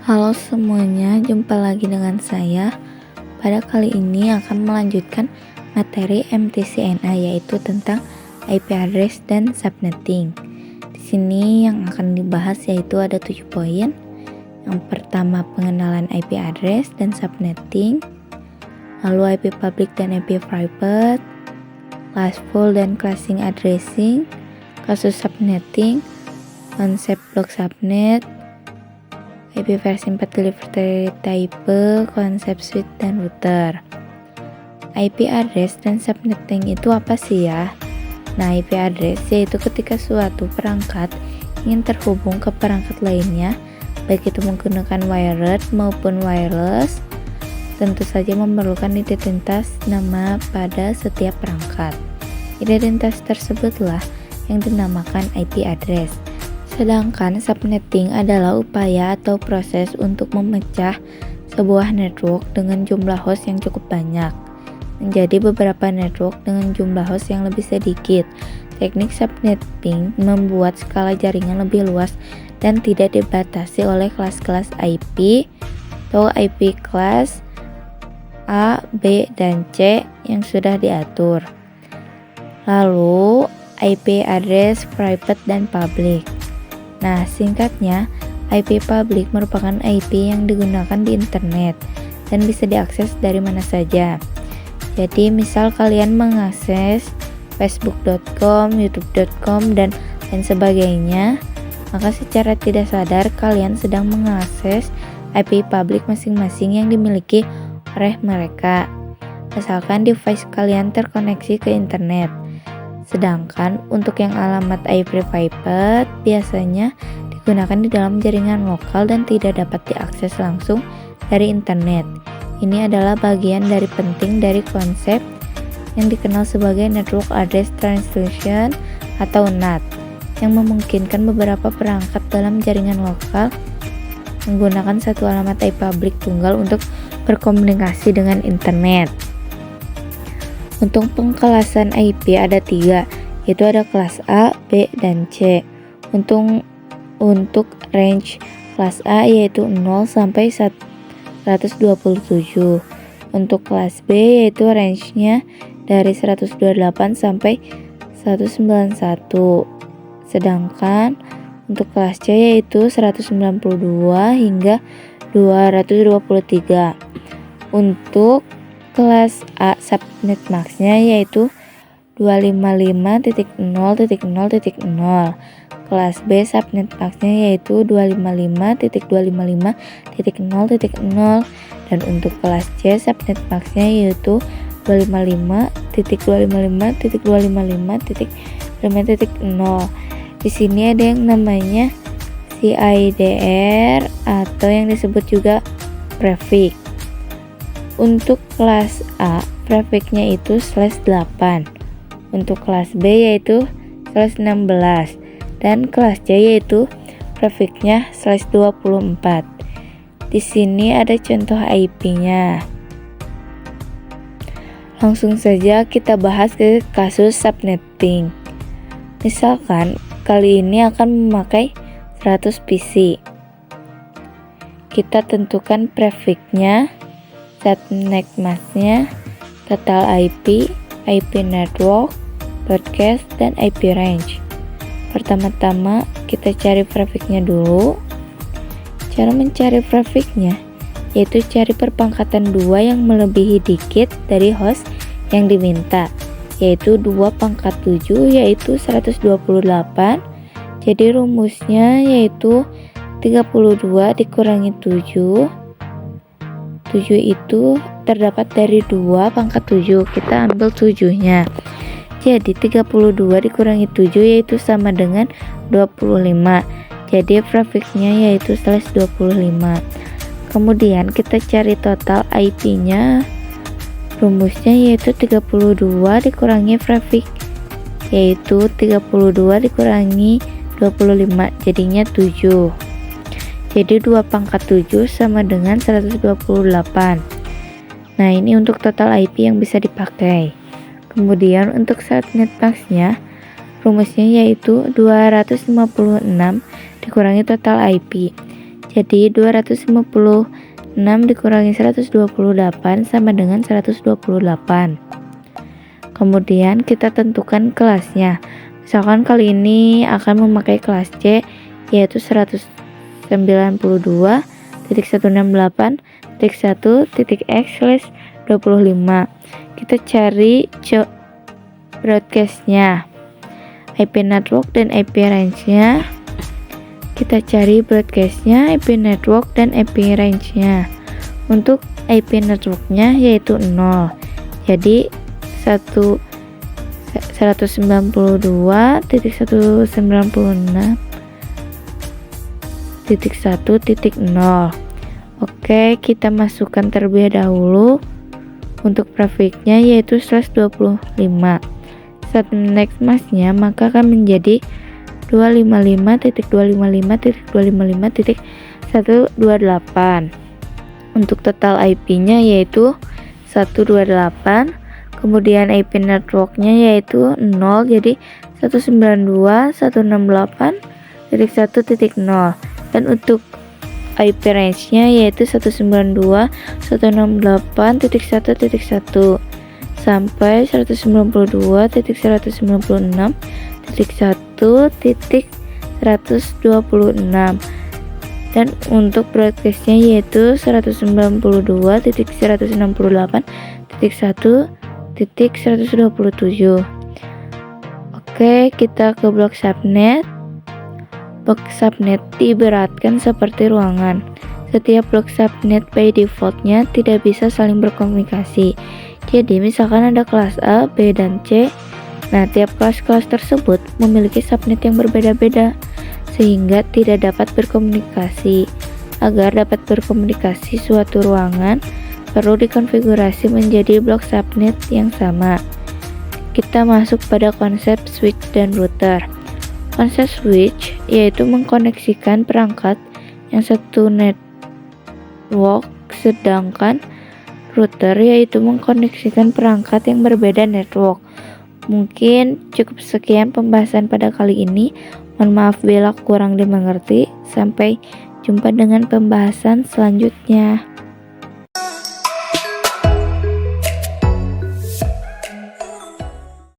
Halo semuanya, jumpa lagi dengan saya. Pada kali ini akan melanjutkan materi MTCNA yaitu tentang IP address dan subnetting. Di sini yang akan dibahas yaitu ada 7 poin. Yang pertama, pengenalan IP address dan subnetting, lalu IP public dan IP private, classful dan classing addressing, kasus subnetting, konsep block subnet, IP versi 4 delivery type, konsep switch dan router. IP address dan subnetting itu apa sih ya? Nah, IP address yaitu ketika suatu perangkat ingin terhubung ke perangkat lainnya, baik itu menggunakan wired maupun wireless, tentu saja memerlukan identitas nama pada setiap perangkat. Identitas tersebutlah yang dinamakan IP address. Sedangkan subnetting adalah upaya atau proses untuk memecah sebuah network dengan jumlah host yang cukup banyak menjadi beberapa network dengan jumlah host yang lebih sedikit. Teknik subnetting membuat skala jaringan lebih luas dan tidak dibatasi oleh kelas-kelas IP atau IP kelas A, B, dan C yang sudah diatur. Lalu IP address private dan public. Nah, singkatnya, IP public merupakan IP yang digunakan di internet dan bisa diakses dari mana saja. Jadi, misal kalian mengakses facebook.com, youtube.com, dan lain sebagainya, maka secara tidak sadar kalian sedang mengakses IP public masing-masing yang dimiliki oleh mereka, asalkan device kalian terkoneksi ke internet. Sedangkan untuk yang alamat IP private biasanya digunakan di dalam jaringan lokal dan tidak dapat diakses langsung dari internet. Ini adalah bagian dari penting dari konsep yang dikenal sebagai Network Address Translation atau NAT, yang memungkinkan beberapa perangkat dalam jaringan lokal menggunakan satu alamat IP public tunggal untuk berkomunikasi dengan internet. Untuk pengkelasan IP ada 3, yaitu ada kelas A, B, dan C. Untuk range kelas A yaitu 0 sampai 127. Untuk kelas B yaitu range-nya dari 128 sampai 191. Sedangkan untuk kelas C yaitu 192 hingga 223. Untuk kelas A subnet max-nya yaitu 255.0.0.0. Kelas B subnet max-nya yaitu 255.255.0.0, dan untuk kelas C subnet max-nya yaitu 255.255.255.5.0. Di sini ada yang namanya CIDR atau yang disebut juga prefix. Untuk kelas A, prefixnya itu /8. Untuk kelas B yaitu /16. Dan kelas C yaitu prefixnya /24. Di sini ada contoh IP-nya. Langsung saja kita bahas ke kasus subnetting. Misalkan kali ini akan memakai 100 PC. Kita tentukan prefixnya, subnet mask-nya, total IP, IP network, broadcast, dan IP range. Pertama-tama kita cari prefixnya dulu. Cara mencari prefixnya yaitu cari perpangkatan 2 yang melebihi dikit dari host yang diminta, yaitu 2/7 yaitu 128. Jadi rumusnya yaitu 32 dikurangi 7. 7 itu terdapat dari 2/7, kita ambil 7-nya. Jadi 32 dikurangi 7 yaitu sama dengan 25. Jadi prefixnya yaitu /25. Kemudian kita cari total IP-nya. Rumusnya yaitu 32 dikurangi prefix yaitu 32 dikurangi 25, jadinya 7. Jadi 2/7 sama dengan 128. Nah, ini untuk total IP yang bisa dipakai. Kemudian untuk subnet max-nya, rumusnya yaitu 256 dikurangi total IP. Jadi 256 dikurangi 128 sama dengan 128. Kemudian kita tentukan kelasnya. Misalkan kali ini akan memakai kelas C, yaitu 192.168.1.x/25. Kita cari broadcast-nya, IP network dan IP range-nya. Kita cari broadcast-nya, IP network dan IP range-nya. Untuk IP network-nya yaitu 0. Jadi 192.196.1.0. Oke, kita masukkan terlebih dahulu untuk grafiknya yaitu /25. Saat next mask-nya maka akan menjadi 255.255.255.128. Untuk total IP-nya yaitu 128. Kemudian IP network-nya yaitu 0, jadi 192.168.1.0. Dan untuk IP range-nya yaitu 192.168.1.1 sampai 192.169.1.126. Dan untuk broadcast-nya yaitu 192.168.1.127. Oke, kita ke blok subnet. Blok subnet diibaratkan seperti ruangan. Setiap blok subnet by defaultnya tidak bisa saling berkomunikasi. Jadi misalkan ada kelas A, B, dan C. Nah, tiap kelas-kelas tersebut memiliki subnet yang berbeda-beda, sehingga tidak dapat berkomunikasi. Agar dapat berkomunikasi suatu ruangan, perlu dikonfigurasi menjadi blok subnet yang sama. Kita masuk pada konsep switch dan router. Konsep switch yaitu mengkoneksikan perangkat yang satu network, sedangkan router yaitu mengkoneksikan perangkat yang berbeda network. Mungkin cukup sekian pembahasan pada kali ini. Mohon maaf bila kurang dimengerti. Sampai jumpa dengan pembahasan selanjutnya.